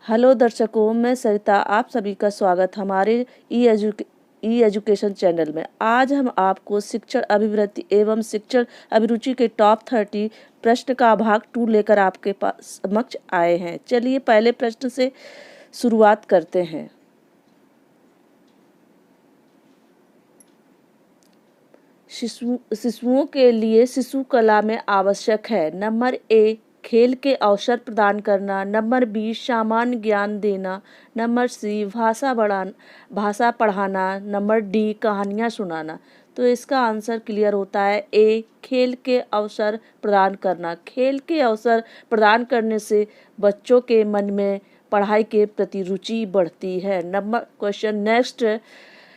Hello दर्शकों, मैं सरिता आप सभी का स्वागत हमारे ई एजुकेशन चैनल में। आज हम आपको शिक्षण अभिवृत्ति एवं शिक्षण अभिरुचि के टॉप 30 प्रश्न का भाग 2 लेकर आपके पास समक्ष आए हैं। चलिए पहले प्रश्न से शुरुआत करते हैं। शिशुओं के लिए शिशु कला में आवश्यक है। नंबर ए, खेल के अवसर प्रदान करना। नंबर बी, सामान्य ज्ञान देना। नंबर सी, भाषा पढ़ाना। नंबर डी, कहानियाँ सुनाना। तो इसका आंसर क्लियर होता है ए, खेल के अवसर प्रदान करना। खेल के अवसर प्रदान करने से बच्चों के मन में पढ़ाई के प्रति रुचि बढ़ती है। नंबर क्वेश्चन नेक्स्ट,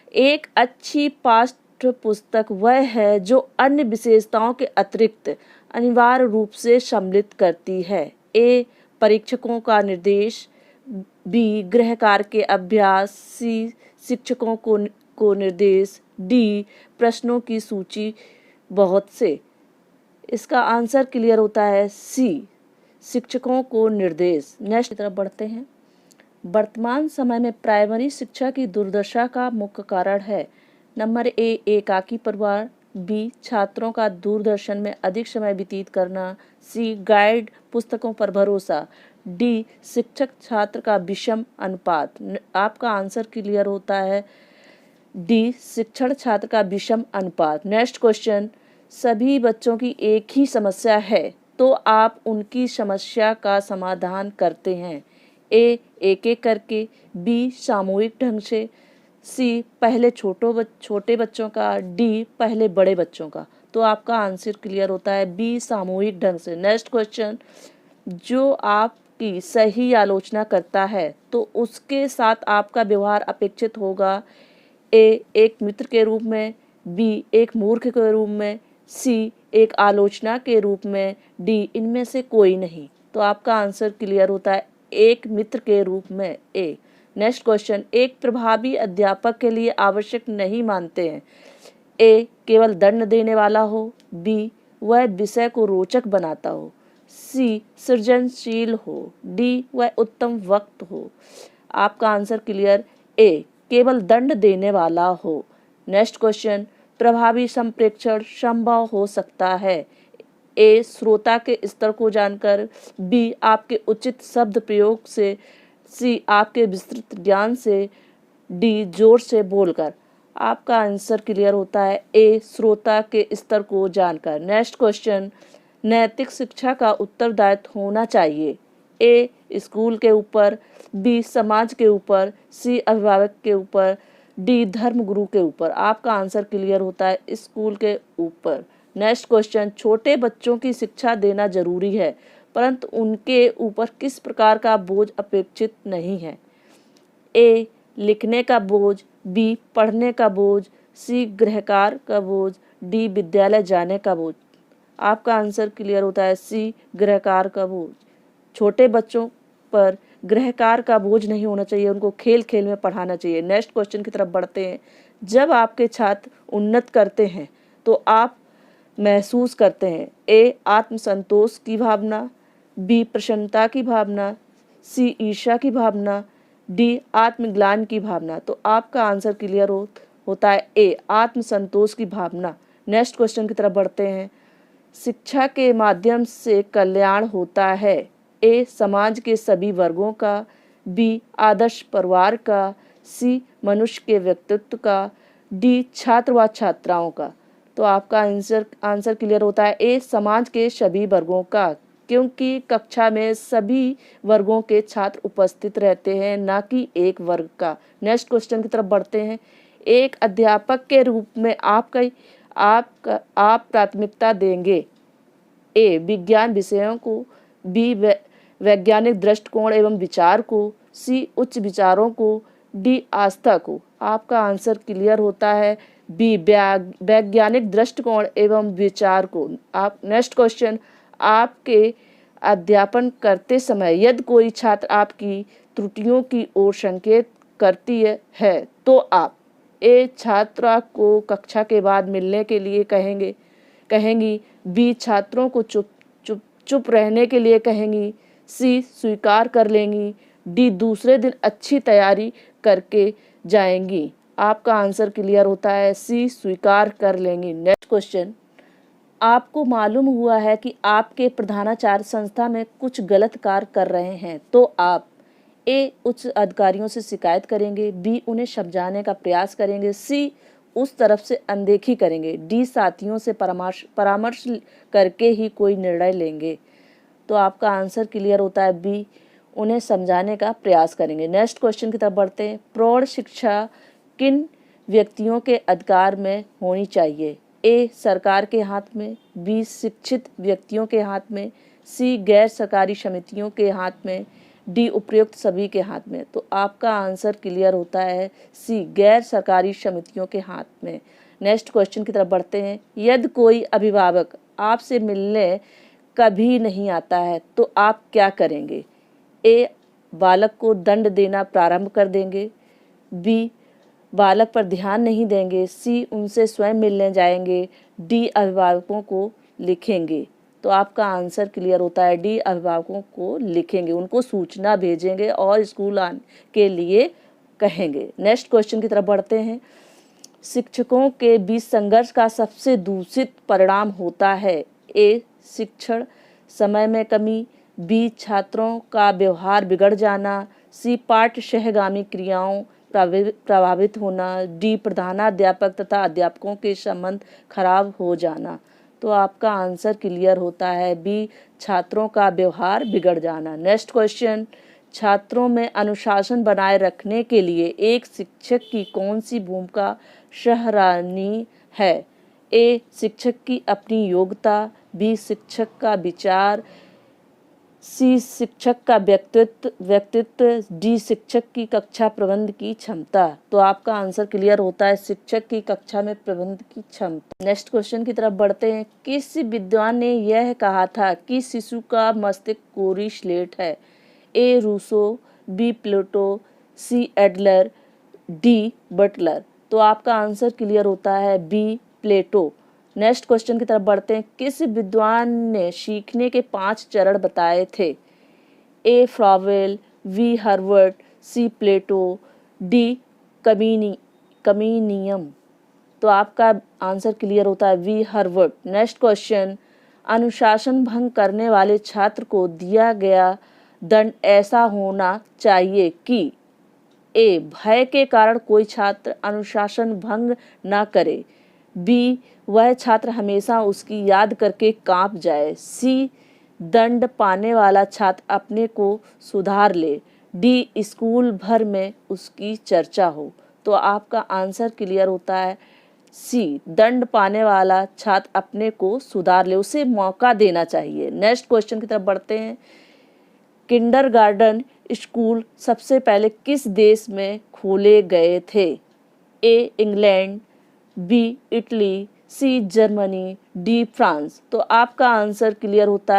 एक अच्छी पाठ्य पुस्तक वह है जो अन्य विशेषताओं के अतिरिक्त अनिवार्य रूप से सम्मिलित करती है। ए, परीक्षकों का निर्देश। बी, गृह कार्य के अभ्यास। सी, शिक्षकों को निर्देश। डी, प्रश्नों की सूची बहुत से। इसका आंसर क्लियर होता है सी, शिक्षकों को निर्देश। नेक्स्ट की तरफ बढ़ते हैं। वर्तमान समय में प्राइमरी शिक्षा की दुर्दशा का मुख्य कारण है। नंबर ए, एकाकी परिवार। बी, छात्रों का दूरदर्शन में अधिक समय व्यतीत करना। सी, गाइड पुस्तकों पर भरोसा। डी, शिक्षक छात्र का विषम अनुपात। आपका आंसर क्लियर होता है डी, शिक्षण छात्र का विषम अनुपात। नेक्स्ट क्वेश्चन, सभी बच्चों की एक ही समस्या है तो आप उनकी समस्या का समाधान करते हैं। ए, एक एक करके। बी, सामूहिक ढंग से। सी, पहले छोटे बच्चों का। डी, पहले बड़े बच्चों का। तो आपका आंसर क्लियर होता है बी, सामूहिक ढंग से। नेक्स्ट क्वेश्चन, जो आपकी सही आलोचना करता है तो उसके साथ आपका व्यवहार अपेक्षित होगा। ए, एक मित्र के रूप में। बी, एक मूर्ख के रूप में। सी, एक आलोचना के रूप में। डी, इनमें से कोई नहीं। तो आपका आंसर क्लियर होता है एक मित्र के रूप में, ए। नेक्स्ट क्वेश्चन, एक प्रभावी अध्यापक के लिए आवश्यक नहीं मानते हैं। ए, केवल दंड देने वाला हो। बी, वह विषय को रोचक बनाता हो। सी, सृजनशील हो। डी, वह उत्तम वक्त हो। आपका आंसर क्लियर ए, केवल दंड देने वाला हो। नेक्स्ट क्वेश्चन, प्रभावी संप्रेषण संभव हो सकता है। ए, श्रोता के स्तर को जानकर। बी, आपके उचित शब्द प्रयोग से। सी, आपके विस्तृत ज्ञान से। डी, जोर से बोलकर। आपका आंसर क्लियर होता है ए, श्रोता के स्तर को जानकर। नेक्स्ट क्वेश्चन, नैतिक शिक्षा का उत्तरदायित्व होना चाहिए। ए, स्कूल के ऊपर। बी, समाज के ऊपर। सी, अभिभावक के ऊपर। डी, धर्म गुरु के ऊपर। आपका आंसर क्लियर होता है स्कूल के ऊपर। नेक्स्ट क्वेश्चन, छोटे बच्चों की शिक्षा देना जरूरी है परंतु उनके ऊपर किस प्रकार का बोझ अपेक्षित नहीं है। ए, लिखने का बोझ। बी, पढ़ने का बोझ। सी, गृहकार्य का बोझ। डी, विद्यालय जाने का बोझ। आपका आंसर क्लियर होता है सी, गृहकार्य का बोझ। छोटे बच्चों पर गृहकार्य का बोझ नहीं होना चाहिए, उनको खेल खेल में पढ़ाना चाहिए। नेक्स्ट क्वेश्चन की तरफ बढ़ते हैं। जब आपके छात्र उन्नत करते हैं तो आप महसूस करते हैं। ए, आत्मसंतोष की भावना। बी, प्रसन्नता की भावना। सी, ईर्ष्या की भावना। डी, आत्मग्लानि की भावना। तो आपका आंसर क्लियर होता है ए, आत्मसंतोष की भावना। नेक्स्ट क्वेश्चन की तरफ बढ़ते हैं। शिक्षा के माध्यम से कल्याण होता है। ए, समाज के सभी वर्गों का। बी, आदर्श परिवार का। सी, मनुष्य के व्यक्तित्व का। डी, छात्र व छात्राओं का। तो आपका आंसर क्लियर होता है ए, समाज के सभी वर्गों का, क्योंकि कक्षा में सभी वर्गों के छात्र उपस्थित रहते हैं, ना कि एक वर्ग का। नेक्स्ट क्वेश्चन की तरफ बढ़ते हैं। एक अध्यापक के रूप में आप प्राथमिकता देंगे। ए, विज्ञान विषयों को। बी, वैज्ञानिक दृष्टिकोण एवं विचार को। सी, उच्च विचारों को। डी, आस्था को। आपका आंसर क्लियर होता है बी, वैज्ञानिक दृष्टिकोण एवं विचार को। आप नेक्स्ट क्वेश्चन, आपके अध्यापन करते समय यदि कोई छात्र आपकी त्रुटियों की ओर संकेत करती है तो आप ए, छात्रा को कक्षा के बाद मिलने के लिए कहेंगी। बी, छात्रों को चुप रहने के लिए कहेंगी। सी, स्वीकार कर लेंगी। डी दूसरे दिन अच्छी तैयारी करके जाएंगी। आपका आंसर क्लियर होता है सी स्वीकार कर लेंगी। नेक्स्ट क्वेश्चन, आपको मालूम हुआ है कि आपके प्रधानाचार्य संस्था में कुछ गलत कार्य कर रहे हैं, तो आप ए उच्च अधिकारियों से शिकायत करेंगे, बी उन्हें समझाने का प्रयास करेंगे, सी उस तरफ से अनदेखी करेंगे, डी साथियों से परामर्श करके ही कोई निर्णय लेंगे। तो आपका आंसर क्लियर होता है बी, उन्हें समझाने का प्रयास करेंगे। नेक्स्ट क्वेश्चन की तरफ बढ़ते हैं। प्रौढ़ शिक्षा किन व्यक्तियों के अधिकार में होनी चाहिए? ए सरकार के हाथ में, बी शिक्षित व्यक्तियों के हाथ में, सी गैर सरकारी समितियों के हाथ में, डी उपयुक्त सभी के हाथ में। तो आपका आंसर क्लियर होता है सी गैर सरकारी समितियों के हाथ में। नेक्स्ट क्वेश्चन की तरफ बढ़ते हैं। यदि कोई अभिभावक आपसे मिलने कभी नहीं आता है तो आप क्या करेंगे? ए बालक को दंड देना प्रारंभ कर देंगे, बी बालक पर ध्यान नहीं देंगे, सी उनसे स्वयं मिलने जाएंगे, डी अभिभावकों को लिखेंगे। तो आपका आंसर क्लियर होता है डी अभिभावकों को लिखेंगे, उनको सूचना भेजेंगे और स्कूल आने के लिए कहेंगे। नेक्स्ट क्वेश्चन की तरफ बढ़ते हैं। शिक्षकों के बीच संघर्ष का सबसे दूषित परिणाम होता है? ए शिक्षण समय में कमी, बी छात्रों का व्यवहार बिगड़ जाना, सी पाठ्य सहगामी क्रियाओं प्रभावित होना, डी प्रधानाध्यापक तथा अध्यापकों के संबंध खराब हो जाना। तो आपका आंसर क्लियर होता है बी छात्रों का व्यवहार बिगड़ जाना। नेक्स्ट क्वेश्चन, छात्रों में अनुशासन बनाए रखने के लिए एक शिक्षक की कौन सी भूमिका सराहनीय है? ए शिक्षक की अपनी योग्यता, बी शिक्षक का विचार, सी शिक्षक का व्यक्तित्व, डी शिक्षक की कक्षा प्रबंध की क्षमता। तो आपका आंसर क्लियर होता है शिक्षक की कक्षा में प्रबंध की क्षमता। नेक्स्ट क्वेश्चन की तरफ बढ़ते हैं। किस विद्वान ने यह कहा था कि शिशु का मस्तिष्क कोरी स्लेट है? ए रूसो, बी प्लेटो, सी एडलर, डी बटलर। तो आपका आंसर क्लियर होता है बी प्लेटो। नेक्स्ट क्वेश्चन की तरफ बढ़ते हैं। किस विद्वान ने सीखने के 5 चरण बताए थे? ए फ्लावेल, वी हर्वर्ट, सी प्लेटो, डी कमीनियम। तो आपका आंसर क्लियर होता है वी हर्वर्ट। नेक्स्ट क्वेश्चन, अनुशासन भंग करने वाले छात्र को दिया गया दंड ऐसा होना चाहिए कि ए भय के कारण कोई छात्र अनुशासन भंग न करे, बी वह छात्र हमेशा उसकी याद करके कांप जाए, सी दंड पाने वाला छात्र अपने को सुधार ले, डी स्कूल भर में उसकी चर्चा हो। तो आपका आंसर क्लियर होता है सी दंड पाने वाला छात्र अपने को सुधार ले, उसे मौका देना चाहिए। नेक्स्ट क्वेश्चन की तरफ बढ़ते हैं। किंडरगार्टन स्कूल सबसे पहले किस देश में खोले गए थे? A England, B Italy, C Germany, D France. तो आपका आंसर क्लियर होता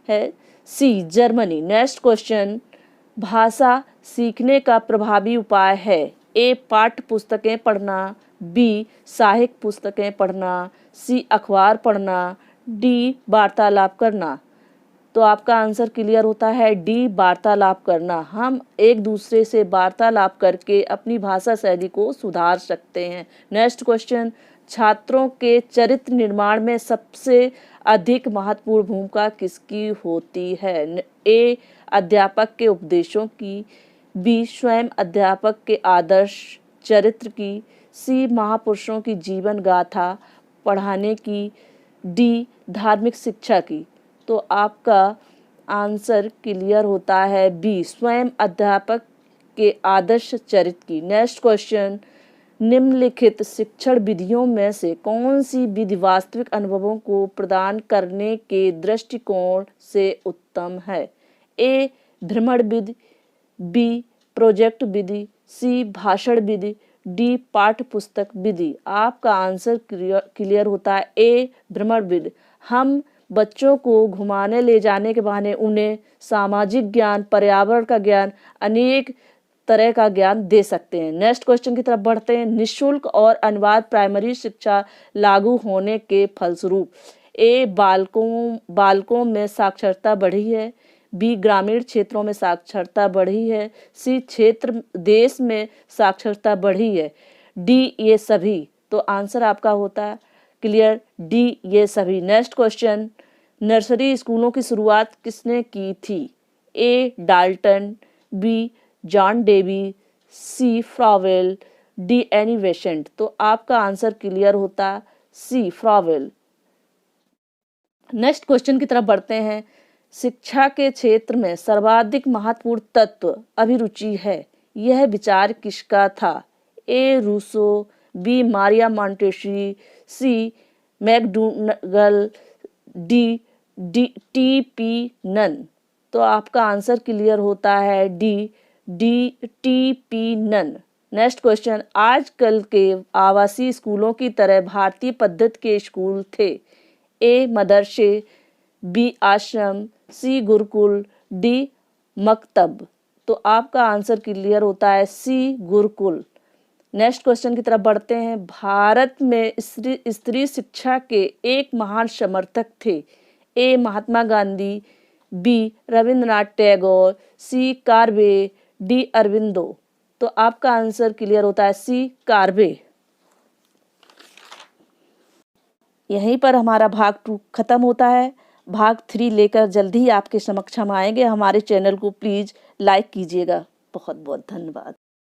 है सी जर्मनी। नेक्स्ट क्वेश्चन, भाषा सीखने का प्रभावी उपाय है? ए पाठ्य पुस्तकें पढ़ना, बी साहित्य पुस्तकें पढ़ना, सी अखबार पढ़ना, डी वार्तालाप करना। तो आपका आंसर क्लियर होता है डी वार्तालाप करना। हम एक दूसरे से वार्तालाप करके अपनी भाषा शैली को सुधार सकते हैं। नेक्स्ट क्वेश्चन, छात्रों के चरित्र निर्माण में सबसे अधिक महत्वपूर्ण भूमिका किसकी होती है? ए अध्यापक के उपदेशों की, बी स्वयं अध्यापक के आदर्श चरित्र की, सी महापुरुषों की जीवन गाथा पढ़ाने की, डी धार्मिक शिक्षा की। तो आपका आंसर क्लियर होता है बी स्वयं अध्यापक के आदर्श चरित्र की। नेक्स्ट क्वेश्चन, निम्नलिखित शिक्षण विधियों में से कौन सी विधि वास्तविक अनुभवों को प्रदान करने के दृष्टिकोण से उत्तम है? ए भ्रमण विधि, बी प्रोजेक्ट विधि, सी भाषण विधि, डी पाठ्य पुस्तक विधि। आपका आंसर क्लियर होता है ए भ्रमण विधि। हम बच्चों को घुमाने ले जाने के बहाने उन्हें सामाजिक ज्ञान, पर्यावरण का ज्ञान, अनेक तरह का ज्ञान दे सकते हैं। नेक्स्ट क्वेश्चन की तरफ बढ़ते हैं। निःशुल्क और अनिवार्य प्राइमरी शिक्षा लागू होने के फलस्वरूप ए बालकों में साक्षरता बढ़ी है, बी ग्रामीण क्षेत्रों में साक्षरता बढ़ी है, सी क्षेत्र देश में साक्षरता बढ़ी है, डी ये सभी। तो आंसर आपका होता है क्लियर डी ये सभी। नेक्स्ट क्वेश्चन, नर्सरी स्कूलों की शुरुआत किसने की थी? ए डाल्टन, बी जॉन डेवी, सी फ्रावेल, डी एनी बेसेंट। तो आपका आंसर क्लियर होता सी फ्रावेल। नेक्स्ट क्वेश्चन की तरफ बढ़ते हैं। शिक्षा के क्षेत्र में सर्वाधिक महत्वपूर्ण तत्व अभिरुचि है, यह विचार किसका था? A Rousseau, B Maria Montessori, C McDougall, D T Nunn. तो आपका आंसर क्लियर होता है D T Nunn. Next question, आजकल के आवासीय स्कूलों की तरह भारतीय पद्धति के स्कूल थे? ए मदरसे, बी आश्रम, सी गुरुकुल, डी मकतब। तो आपका आंसर क्लियर होता है सी गुरुकुल। नेक्स्ट क्वेश्चन की तरफ बढ़ते हैं। भारत में स्त्री शिक्षा के एक महान समर्थक थे? ए महात्मा गांधी, बी रविंद्रनाथ टैगोर, सी कार्बे, डी अरविंदो। तो आपका आंसर क्लियर होता है सी कार्बे। यहीं पर हमारा भाग 2 खत्म होता है। भाग 3 लेकर जल्दी ही आपके समक्ष हम आएंगे। हमारे चैनल को प्लीज लाइक कीजिएगा। बहुत बहुत धन्यवाद।